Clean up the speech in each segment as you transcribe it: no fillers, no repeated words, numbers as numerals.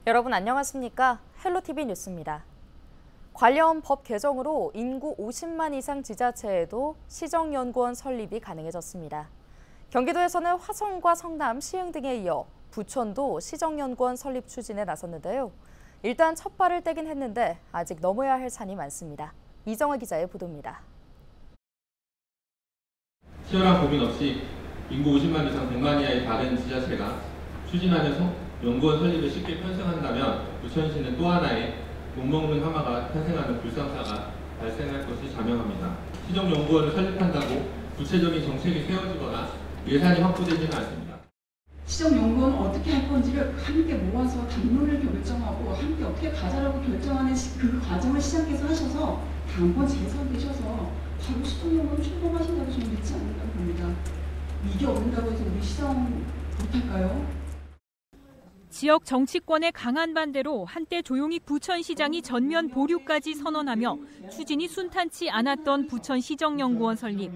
여러분 안녕하십니까? 헬로티비 뉴스입니다. 관련 법 개정으로 인구 50만 이상 지자체에도 시정연구원 설립이 가능해졌습니다. 경기도에서는 화성과 성남, 시흥 등에 이어 부천도 시정연구원 설립 추진에 나섰는데요. 일단 첫 발을 떼긴 했는데 아직 넘어야 할 산이 많습니다. 이정화 기자의 보도입니다. 치열한 고민 없이 인구 50만 이상 100만 이하의 다른 지자체가 추진하는 연구원 설립을 쉽게 편성한다면 부천시는 또 하나의 욕먹는 하마가 탄생하는 불상사가 발생할 것이 자명합니다. 시정연구원을 설립한다고 구체적인 정책이 세워지거나 예산이 확보되지는 않습니다. 시정연구원은 어떻게 할 건지를 함께 모아서 당론을 결정하고 함께 어떻게 가자라고 결정하는 그 과정을 시장께서 하셔서 다음번 재선되셔서 바로 시정연구원 출범하신다고 저는 믿지 않는다고 봅니다. 이게 없는다고 해서 우리 시정 못할까요? 지역 정치권의 강한 반대로 한때 조용익 부천시장이 전면 보류까지 선언하며 추진이 순탄치 않았던 부천시정연구원 설립.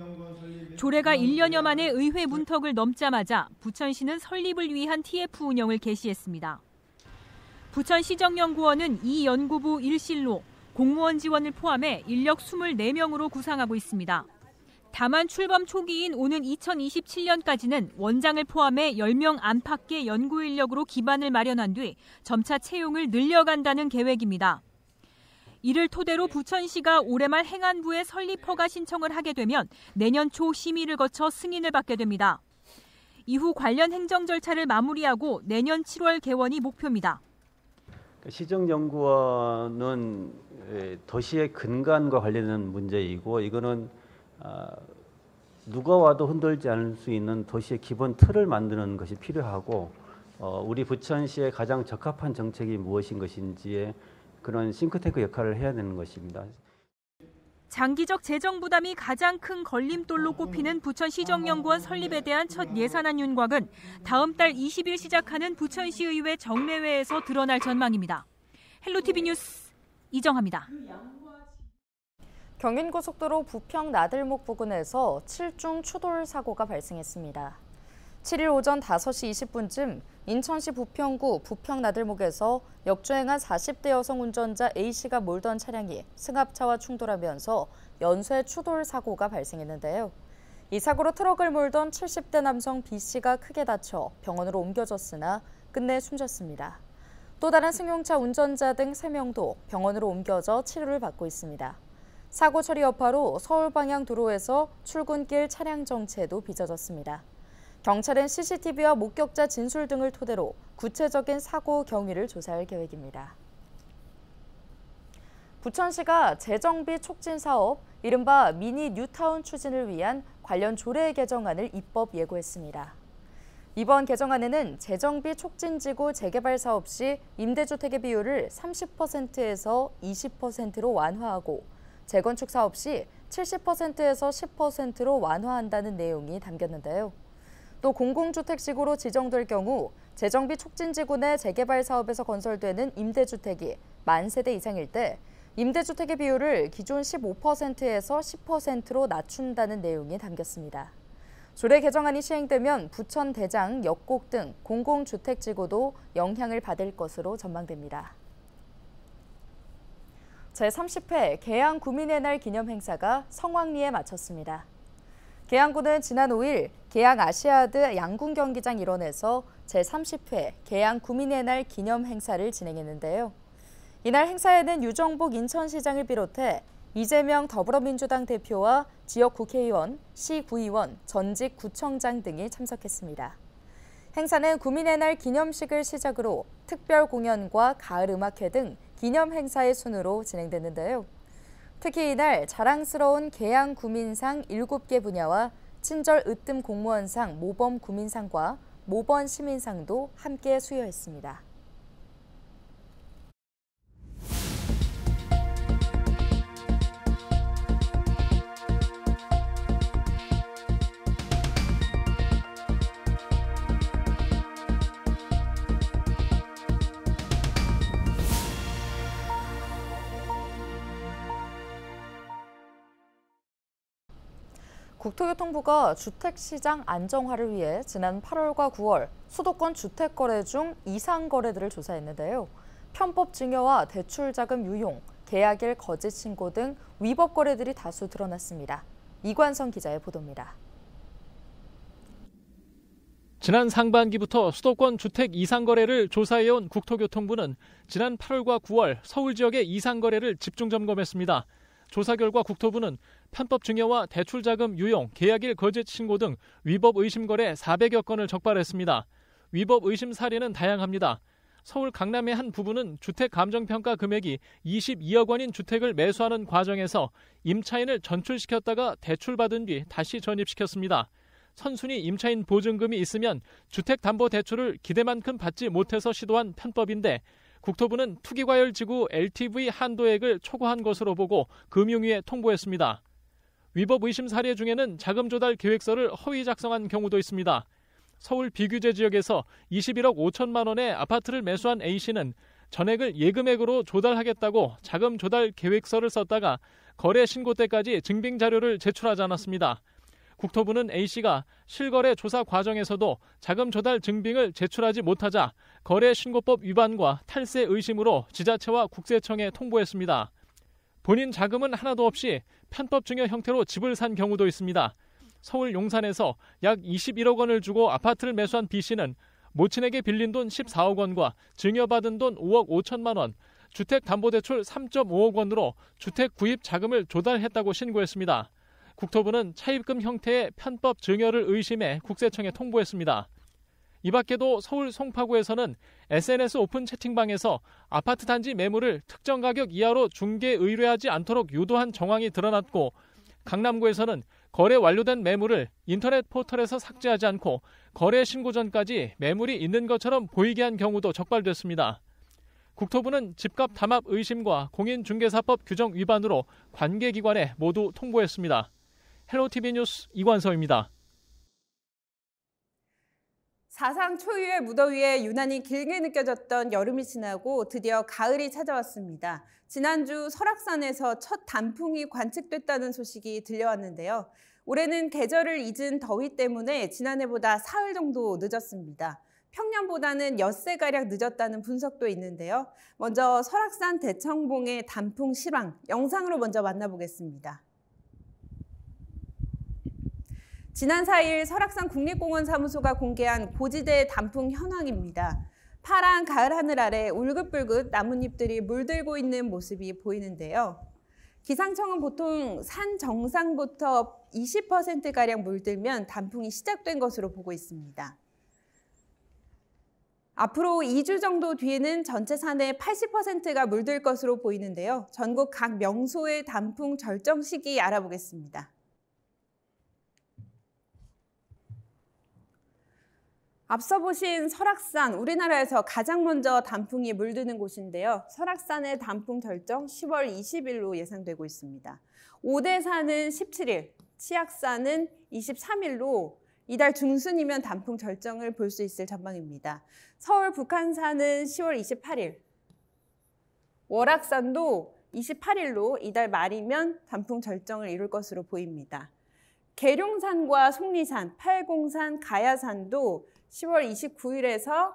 조례가 1년여 만에 의회 문턱을 넘자마자 부천시는 설립을 위한 TF 운영을 개시했습니다. 부천시정연구원은 이 연구부 1실로 공무원 지원을 포함해 인력 24명으로 구상하고 있습니다. 다만 출범 초기인 오는 2027년까지는 원장을 포함해 10명 안팎의 연구 인력으로 기반을 마련한 뒤 점차 채용을 늘려간다는 계획입니다. 이를 토대로 부천시가 올해 말 행안부에 설립 허가 신청을 하게 되면 내년 초 심의를 거쳐 승인을 받게 됩니다. 이후 관련 행정 절차를 마무리하고 내년 7월 개원이 목표입니다. 시정연구원은 도시의 근간과 관련된 문제이고 이거는 누가 와도 흔들지 않을 수 있는 도시의 기본 틀을 만드는 것이 필요하고 우리 부천시에 가장 적합한 정책이 무엇인 것인지에 그런 싱크탱크 역할을 해야 되는 것입니다. 장기적 재정 부담이 가장 큰 걸림돌로 꼽히는 부천시정연구원 설립에 대한 첫 예산안 윤곽은 다음 달 20일 시작하는 부천시의회 정례회에서 드러날 전망입니다. 헬로티비 뉴스 이정화입니다. 경인고속도로 부평 나들목 부근에서 7중 추돌 사고가 발생했습니다. 7일 오전 5시 20분쯤 인천시 부평구 부평 나들목에서 역주행한 40대 여성 운전자 A씨가 몰던 차량이 승합차와 충돌하면서 연쇄 추돌 사고가 발생했는데요. 이 사고로 트럭을 몰던 70대 남성 B씨가 크게 다쳐 병원으로 옮겨졌으나 끝내 숨졌습니다. 또 다른 승용차 운전자 등 3명도 병원으로 옮겨져 치료를 받고 있습니다. 사고 처리 여파로 서울 방향 도로에서 출근길 차량 정체도 빚어졌습니다. 경찰은 CCTV와 목격자 진술 등을 토대로 구체적인 사고 경위를 조사할 계획입니다. 부천시가 재정비 촉진 사업, 이른바 미니 뉴타운 추진을 위한 관련 조례 개정안을 입법 예고했습니다. 이번 개정안에는 재정비 촉진지구 재개발 사업 시 임대주택의 비율을 30%에서 20%로 완화하고 재건축 사업 시 70%에서 10%로 완화한다는 내용이 담겼는데요. 또 공공주택지구로 지정될 경우 재정비 촉진지구 내 재개발 사업에서 건설되는 임대주택이 만 세대 이상일 때 임대주택의 비율을 기존 15%에서 10%로 낮춘다는 내용이 담겼습니다. 조례 개정안이 시행되면 부천, 대장, 역곡 등 공공주택지구도 영향을 받을 것으로 전망됩니다. 제30회 계양 구민의 날 기념 행사가 성황리에 마쳤습니다. 계양구는 지난 5일 계양 아시아드 양궁 경기장 일원에서 제30회 계양 구민의 날 기념 행사를 진행했는데요. 이날 행사에는 유정복 인천시장을 비롯해 이재명 더불어민주당 대표와 지역 국회의원, 시구의원, 전직 구청장 등이 참석했습니다. 행사는 구민의 날 기념식을 시작으로 특별 공연과 가을 음악회 등 기념 행사의 순으로 진행됐는데요. 특히 이날 자랑스러운 계양 구민상 7개 분야와 친절 으뜸 공무원상 모범 구민상과 모범 시민상도 함께 수여했습니다. 국토교통부가 주택시장 안정화를 위해 지난 8월과 9월 수도권 주택거래 중 이상 거래들을 조사했는데요. 편법 증여와 대출 자금 유용, 계약일 거짓 신고 등 위법 거래들이 다수 드러났습니다. 이관성 기자의 보도입니다. 지난 상반기부터 수도권 주택 이상거래를 조사해온 국토교통부는 지난 8월과 9월 서울 지역의 이상거래를 집중 점검했습니다. 조사 결과 국토부는 편법 증여와 대출 자금 유용, 계약일 거짓 신고 등 위법 의심 거래 400여 건을 적발했습니다. 위법 의심 사례는 다양합니다. 서울 강남의 한 부부는 주택 감정평가 금액이 22억 원인 주택을 매수하는 과정에서 임차인을 전출시켰다가 대출받은 뒤 다시 전입시켰습니다. 선순위 임차인 보증금이 있으면 주택담보대출을 기대만큼 받지 못해서 시도한 편법인데 국토부는 투기과열지구 LTV 한도액을 초과한 것으로 보고 금융위에 통보했습니다. 위법 의심 사례 중에는 자금 조달 계획서를 허위 작성한 경우도 있습니다. 서울 비규제 지역에서 21억 5천만 원의 아파트를 매수한 A씨는 전액을 예금액으로 조달하겠다고 자금 조달 계획서를 썼다가 거래 신고 때까지 증빙 자료를 제출하지 않았습니다. 국토부는 A씨가 실거래 조사 과정에서도 자금 조달 증빙을 제출하지 못하자 거래신고법 위반과 탈세 의심으로 지자체와 국세청에 통보했습니다. 본인 자금은 하나도 없이 편법 증여 형태로 집을 산 경우도 있습니다. 서울 용산에서 약 21억 원을 주고 아파트를 매수한 B씨는 모친에게 빌린 돈 14억 원과 증여받은 돈 5억 5천만 원, 주택담보대출 3.5억 원으로 주택 구입 자금을 조달했다고 신고했습니다. 국토부는 차입금 형태의 편법 증여를 의심해 국세청에 통보했습니다. 이 밖에도 서울 송파구에서는 SNS 오픈 채팅방에서 아파트 단지 매물을 특정 가격 이하로 중개 의뢰하지 않도록 유도한 정황이 드러났고 강남구에서는 거래 완료된 매물을 인터넷 포털에서 삭제하지 않고 거래 신고 전까지 매물이 있는 것처럼 보이게 한 경우도 적발됐습니다. 국토부는 집값 담합 의심과 공인중개사법 규정 위반으로 관계기관에 모두 통보했습니다. 헬로티비 뉴스 이관서입니다. 사상 초유의 무더위에 유난히 길게 느껴졌던 여름이 지나고 드디어 가을이 찾아왔습니다. 지난주 설악산에서 첫 단풍이 관측됐다는 소식이 들려왔는데요. 올해는 계절을 잊은 더위 때문에 지난해보다 사흘 정도 늦었습니다. 평년보다는 엿새가량 늦었다는 분석도 있는데요. 먼저 설악산 대청봉의 단풍 실황, 영상으로 먼저 만나보겠습니다. 지난 4일 설악산 국립공원 사무소가 공개한 고지대 단풍 현황입니다. 파란 가을 하늘 아래 울긋불긋 나뭇잎들이 물들고 있는 모습이 보이는데요. 기상청은 보통 산 정상부터 20%가량 물들면 단풍이 시작된 것으로 보고 있습니다. 앞으로 2주 정도 뒤에는 전체 산의 80%가 물들 것으로 보이는데요. 전국 각 명소의 단풍 절정 시기 알아보겠습니다. 앞서 보신 설악산, 우리나라에서 가장 먼저 단풍이 물드는 곳인데요. 설악산의 단풍 절정 10월 20일로 예상되고 있습니다. 오대산은 17일, 치악산은 23일로 이달 중순이면 단풍 절정을 볼 수 있을 전망입니다. 서울 북한산은 10월 28일, 월악산도 28일로 이달 말이면 단풍 절정을 이룰 것으로 보입니다. 계룡산과 속리산, 팔공산, 가야산도 10월 29일에서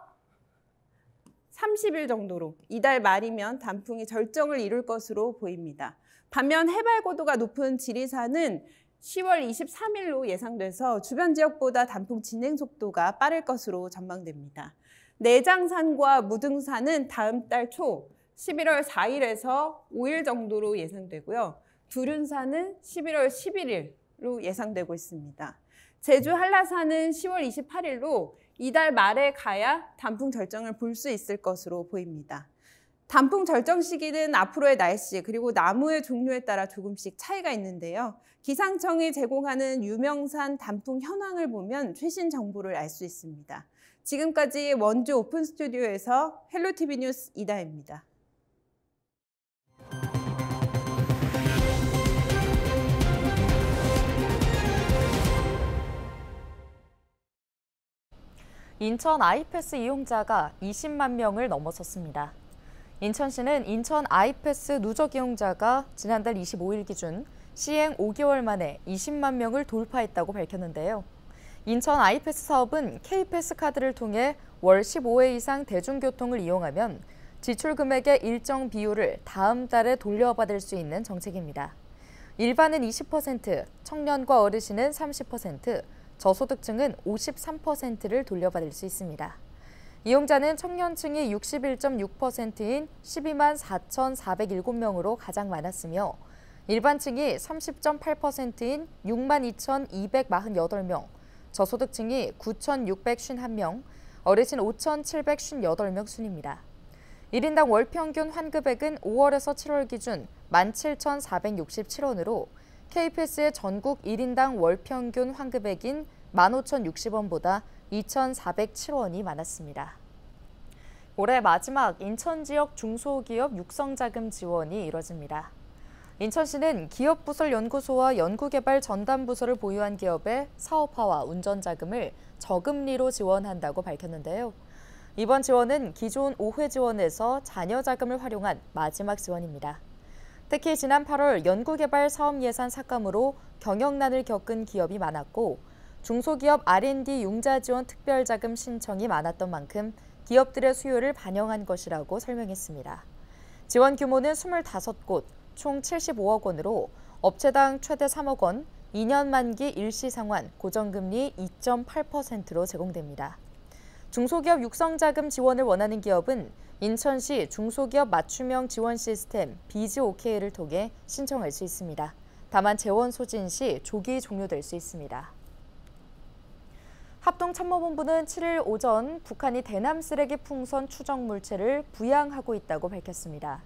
30일 정도로 이달 말이면 단풍이 절정을 이룰 것으로 보입니다. 반면 해발 고도가 높은 지리산은 10월 23일로 예상돼서 주변 지역보다 단풍 진행 속도가 빠를 것으로 전망됩니다. 내장산과 무등산은 다음 달 초 11월 4일에서 5일 정도로 예상되고요. 두륜산은 11월 11일로 예상되고 있습니다. 제주 한라산은 10월 28일로 이달 말에 가야 단풍 절정을 볼 수 있을 것으로 보입니다. 단풍 절정 시기는 앞으로의 날씨 그리고 나무의 종류에 따라 조금씩 차이가 있는데요. 기상청이 제공하는 유명산 단풍 현황을 보면 최신 정보를 알 수 있습니다. 지금까지 원주 오픈 스튜디오에서 헬로티비 뉴스 이다혜입니다. 인천 아이패스 이용자가 20만 명을 넘어섰습니다. 인천시는 인천 아이패스 누적 이용자가 지난달 25일 기준 시행 5개월 만에 20만 명을 돌파했다고 밝혔는데요. 인천 아이패스 사업은 K패스 카드를 통해 월 15회 이상 대중교통을 이용하면 지출 금액의 일정 비율을 다음 달에 돌려받을 수 있는 정책입니다. 일반은 20%, 청년과 어르신은 30%, 저소득층은 53%를 돌려받을 수 있습니다. 이용자는 청년층이 61.6%인 12만 4,407명으로 가장 많았으며 일반층이 30.8%인 6만 2,248명, 저소득층이 9,651명, 어르신 5,758명 순입니다. 1인당 월평균 환급액은 5월에서 7월 기준 17,467원으로 KPS의 전국 1인당 월평균 환급액인 15,060원보다 2,407원이 많았습니다. 올해 마지막 인천 지역 중소기업 육성자금 지원이 이뤄집니다. 인천시는 기업부설연구소와 연구개발 전담부서를 보유한 기업의 사업화와 운전자금을 저금리로 지원한다고 밝혔는데요. 이번 지원은 기존 5회 지원에서 자녀 자금을 활용한 마지막 지원입니다. 특히 지난 8월 연구개발 사업 예산 삭감으로 경영난을 겪은 기업이 많았고 중소기업 R&D 융자 지원 특별자금 신청이 많았던 만큼 기업들의 수요를 반영한 것이라고 설명했습니다. 지원 규모는 25곳, 총 75억 원으로 업체당 최대 3억 원, 2년 만기 일시상환, 고정금리 2.8%로 제공됩니다. 중소기업 육성자금 지원을 원하는 기업은 인천시 중소기업 맞춤형 지원 시스템 비지오케이를 통해 신청할 수 있습니다. 다만 재원 소진 시 조기 종료될 수 있습니다. 합동참모본부는 7일 오전 북한이 대남 쓰레기 풍선 추적 물체를 부양하고 있다고 밝혔습니다.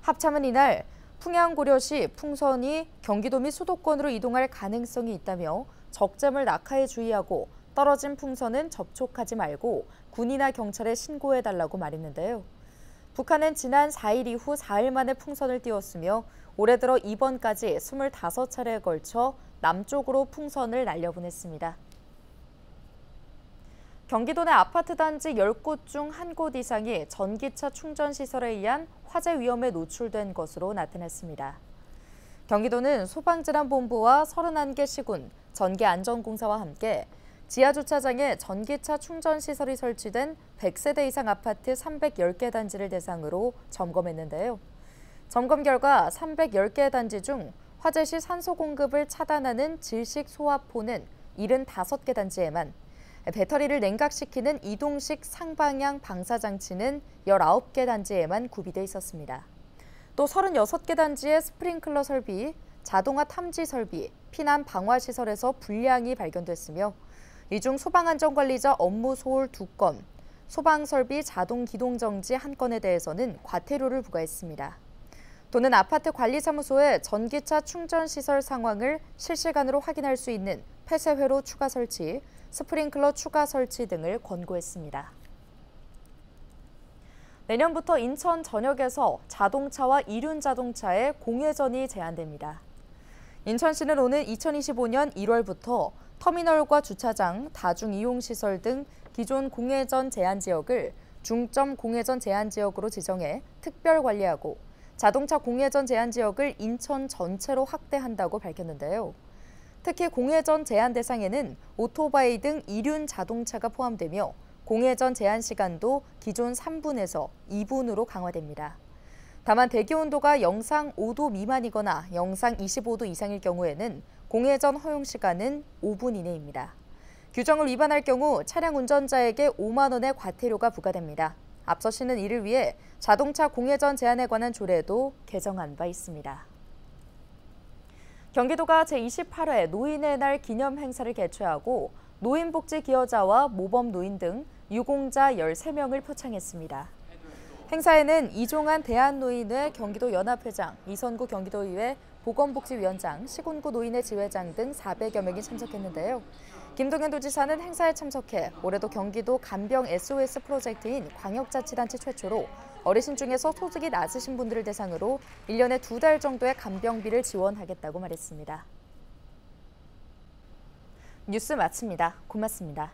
합참은 이날 풍양 고려시 풍선이 경기도 및 수도권으로 이동할 가능성이 있다며 적재물 낙하에 주의하고 떨어진 풍선은 접촉하지 말고 군이나 경찰에 신고해달라고 말했는데요. 북한은 지난 4일 이후 4일 만에 풍선을 띄웠으며 올해 들어 이번까지 25차례에 걸쳐 남쪽으로 풍선을 날려보냈습니다. 경기도 내 아파트 단지 10곳 중 1곳 이상이 전기차 충전시설에 의한 화재 위험에 노출된 것으로 나타났습니다. 경기도는 소방질환본부와 31개 시군, 전기안전공사와 함께 지하주차장에 전기차 충전시설이 설치된 100세대 이상 아파트 310개 단지를 대상으로 점검했는데요. 점검 결과 310개 단지 중 화재 시 산소 공급을 차단하는 질식 소화포는 75개 단지에만, 배터리를 냉각시키는 이동식 상방향 방사장치는 19개 단지에만 구비돼 있었습니다. 또 36개 단지의 스프링클러 설비, 자동화 탐지 설비, 피난 방화 시설에서 불량이 발견됐으며 이 중 소방안전관리자 업무 소홀 2건, 소방설비 자동 기동 정지 1건에 대해서는 과태료를 부과했습니다. 또는 아파트 관리사무소의 전기차 충전시설 상황을 실시간으로 확인할 수 있는 폐쇄회로 추가 설치, 스프링클러 추가 설치 등을 권고했습니다. 내년부터 인천 전역에서 자동차와 이륜 자동차의 공회전이 제한됩니다. 인천시는 오는 2025년 1월부터 터미널과 주차장, 다중이용시설 등 기존 공회전 제한 지역을 중점 공회전 제한 지역으로 지정해 특별 관리하고 자동차 공회전 제한 지역을 인천 전체로 확대한다고 밝혔는데요. 특히 공회전 제한 대상에는 오토바이 등 이륜 자동차가 포함되며 공회전 제한 시간도 기존 3분에서 2분으로 강화됩니다. 다만 대기 온도가 영상 5도 미만이거나 영상 25도 이상일 경우에는 공회전 허용 시간은 5분 이내입니다. 규정을 위반할 경우 차량 운전자에게 5만 원의 과태료가 부과됩니다. 앞서 시는 이를 위해 자동차 공회전 제한에 관한 조례도 개정한 바 있습니다. 경기도가 제28회 노인의 날 기념 행사를 개최하고 노인복지 기여자와 모범 노인 등 유공자 13명을 표창했습니다. 행사에는 이종환 대한노인회 경기도 연합회장, 이선구 경기도의회 보건복지위원장, 시군구 노인회 지회장 등 400여 명이 참석했는데요. 김동연 도지사는 행사에 참석해 올해도 경기도 간병 SOS 프로젝트인 광역자치단체 최초로 어르신 중에서 소득이 낮으신 분들을 대상으로 1년에 2달 정도의 간병비를 지원하겠다고 말했습니다. 뉴스 마칩니다. 고맙습니다.